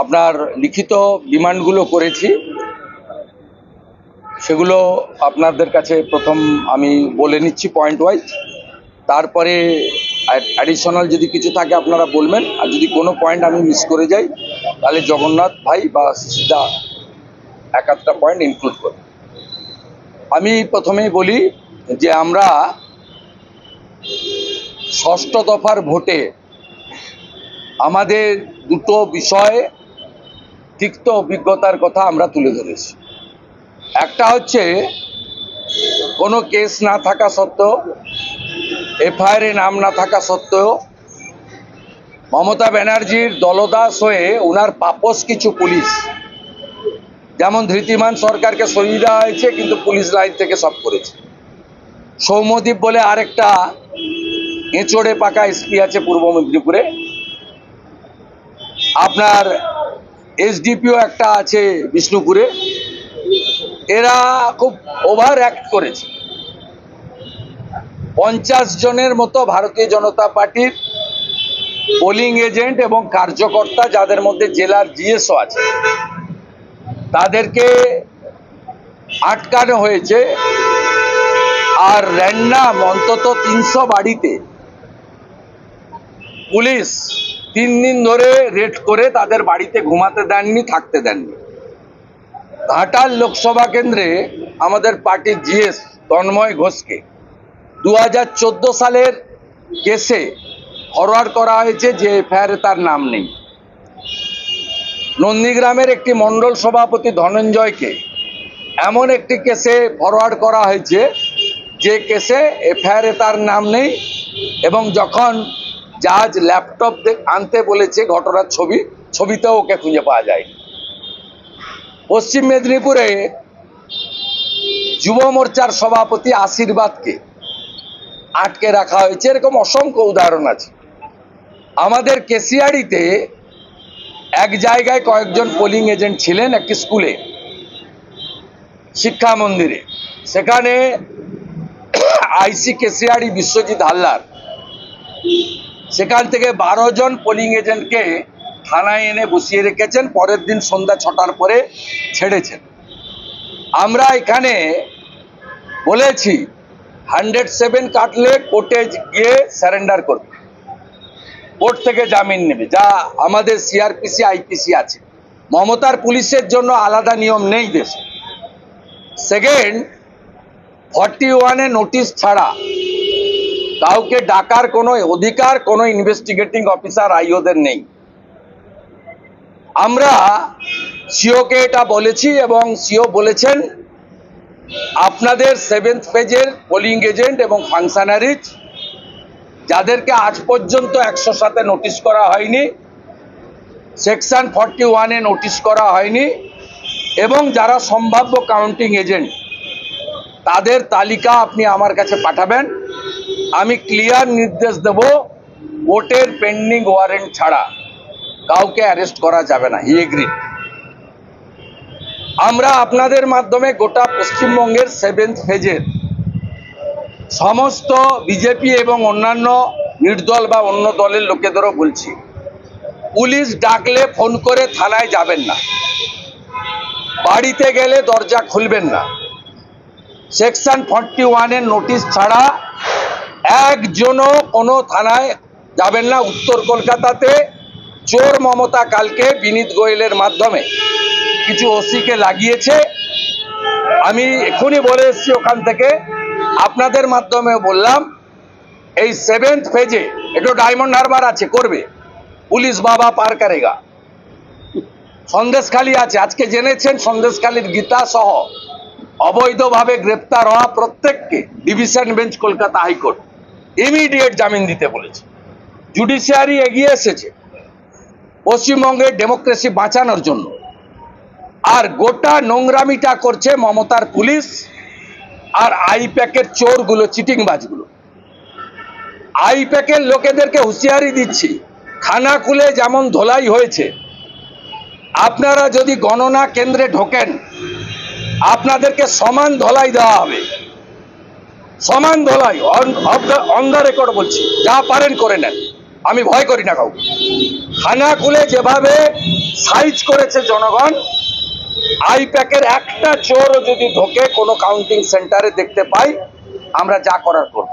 আপনার লিখিত ডিমান্ডগুলো করেছি, সেগুলো আপনাদের কাছে প্রথম আমি বলে নিচ্ছি পয়েন্ট ওয়াইজ। তারপরে অ্যাডিশনাল যদি কিছু থাকে আপনারা বলবেন, আর যদি কোনো পয়েন্ট আমি মিস করে যাই তাহলে জগন্নাথ ভাই বা সিধা এক আধটা পয়েন্ট ইনক্লুড করি। আমি প্রথমেই বলি যে আমরা ষষ্ঠ দফার ভোটে আমাদের দুটো বিষয়ে তিক্ত অভিজ্ঞতার কথা আমরা তুলে ধরেছি। একটা হচ্ছে কোনো কেস না থাকা সত্ত্বেও, এফআইআর এ নাম না থাকা সত্ত্বেও মমতা ব্যানার্জির দলদাস হয়ে ওনার পাপোস কিছু পুলিশ, যেমন ধৃতিমান সরকারকে সরিয়ে দেওয়া হয়েছে কিন্তু পুলিশ লাইন থেকে সব করেছে। সৌম্যদীপ বলে আরেকটা এঁচড়ে পাকা এসপি আছে পূর্ব মেদিনীপুরে, আপনার এসডিপিও একটা আছে বিষ্ণুপুরে। এরা খুব ওভার অ্যাক্ট করেছে। 50 জনের মতো ভারতীয় জনতা পার্টির পোলিং এজেন্ট এবং কার্যকর্তা, যাদের মধ্যে জেলার জিএসও আছে, তাদেরকে আটকানো হয়েছে। আর র্যান্ডাম অন্তত 300 বাড়িতে পুলিশ 3 দিন ধরে রেড করে তাদের বাড়িতে ঘুমাতে দেননি, থাকতে দেননি। ঘাটাল লোকসভা কেন্দ্রে আমাদের পার্টির জিএস তন্ময় ঘোষকে 2014 সালের কেসে ফরওয়ার্ড করা হয়েছে, যে এফআইআর তার নাম নেই। নন্দীগ্রামের একটি মণ্ডল সভাপতি ধনঞ্জয়কে এমন একটি কেসে ফরওয়ার্ড করা হয়েছে যে কেসে এফআইআর তার নাম নেই, এবং যখন জাজ ল্যাপটপ আনতে বলেছে ঘটনার ছবিতেও ওকে খুঁজে পাওয়া যায়। পশ্চিম মেদিনীপুরে যুব মোর্চার সভাপতি আশীর্বাদকে আটকে রাখা হয়েছে। এরকম অসংখ্য উদাহরণ আছে। আমাদের কেশিয়াড়িতে এক জায়গায় কয়েকজন পোলিং এজেন্ট ছিলেন একটি স্কুলে, শিক্ষা মন্দিরে। সেখানে আইসি কেশিয়াড়ি বিশ্বজিৎ হালদার সেখান থেকে 12 জন পোলিং এজেন্টকে থানায় এনে বসিয়ে রেখেছেন, পরের দিন সন্ধ্যা 6টার পরে ছেড়েছেন। আমরা এখানে বলেছি 107 কাটলে কোর্টে গিয়ে সারেন্ডার করবে, কোর্ট থেকে জামিন নেবে, যা আমাদের সিআরপিসি আইপিসি আছে। মমতার পুলিশের জন্য আলাদা নিয়ম নেই দেশে। সেকেন্ড, 41-এ নোটিশ ছাড়া কাউকে ডাকার কোনো অধিকার কোনো ইনভেস্টিগেটিং অফিসার আইওদের নেই। আমরা সিওকে এটা বলেছি এবং সিও বলেছেন আপনাদের 7th পেজের পোলিং এজেন্ট এবং ফাংশনারিজ যাদেরকে আজ পর্যন্ত 107-এ নোটিশ করা হয়নি, সেকশন 41-এ নোটিশ করা হয়নি, এবং যারা সম্ভাব্য কাউন্টিং এজেন্ট তাদের তালিকা আপনি আমার কাছে পাঠাবেন। আমি ক্লিয়ার নির্দেশ দেব, কোর্টের পেন্ডিং ওয়ারেন্ট ছাড়া কাউকে অ্যারেস্ট করা যাবে না। হি এগ্রিড। আমরা আপনাদের মাধ্যমে গোটা পশ্চিমবঙ্গের 7th ফেজের সমস্ত বিজেপি এবং অন্যান্য নির্দল বা অন্য দলের লোকেদেরও বলছি, পুলিশ ডাকলে ফোন করে থানায় যাবেন না, বাড়িতে গেলে দরজা খুলবেন না। সেকশন 41-এর নোটিশ ছাড়া একজনও কোনো থানায় যাবেন না। উত্তর কলকাতাতে চোর মমতা কালকে বিনীত গোয়েলের মাধ্যমে কিছু ওসিকে লাগিয়েছে। আমি এখনই বলে এসেছি ওখান থেকে, আপনাদের মাধ্যমে বললাম, এই 7th ফেজে একটু ডায়মন্ড হারবার আছে, করবে, পুলিশ বাবা পার করেগা। সন্দেশখালী আছে, আজকে জেনেছেন সন্দেশখালীর গীতা সহ অবৈধভাবে গ্রেপ্তার হওয়া প্রত্যেককে division bench Kolkata high court immediate জামিন দিতে বলেছে। জুডিশিয়ারি এগিয়ে এসেছে পশ্চিমবঙ্গের ডেমোক্রেসি বাঁচানোর জন্য। আর গোটা নোংরামিটা করছে মমতার পুলিশ আর আইপ্যাকের চোরগুলো, চিটিংবাজগুলো। আইপ্যাকের লোকেদেরকে হুঁশিয়ারি দিচ্ছি, খানাকুলে যেমন ধোলাই হয়েছে, আপনারা যদি গণনা কেন্দ্রে ঢোকেন আপনাদেরকে সমান ধোলাই দেওয়া হবে, সমান ধোলাই। অন দ্য রেকর্ড বলছি, যা পারেন করে নেন, আমি ভয় করি না কাউকে। খানাকুলে যেভাবে সাইজ করেছে জনগণ, আইপ্যাকের একটা চোরও যদি ঢোকে কোনো কাউন্টিং সেন্টারে দেখতে পাই, আমরা যা করার করব।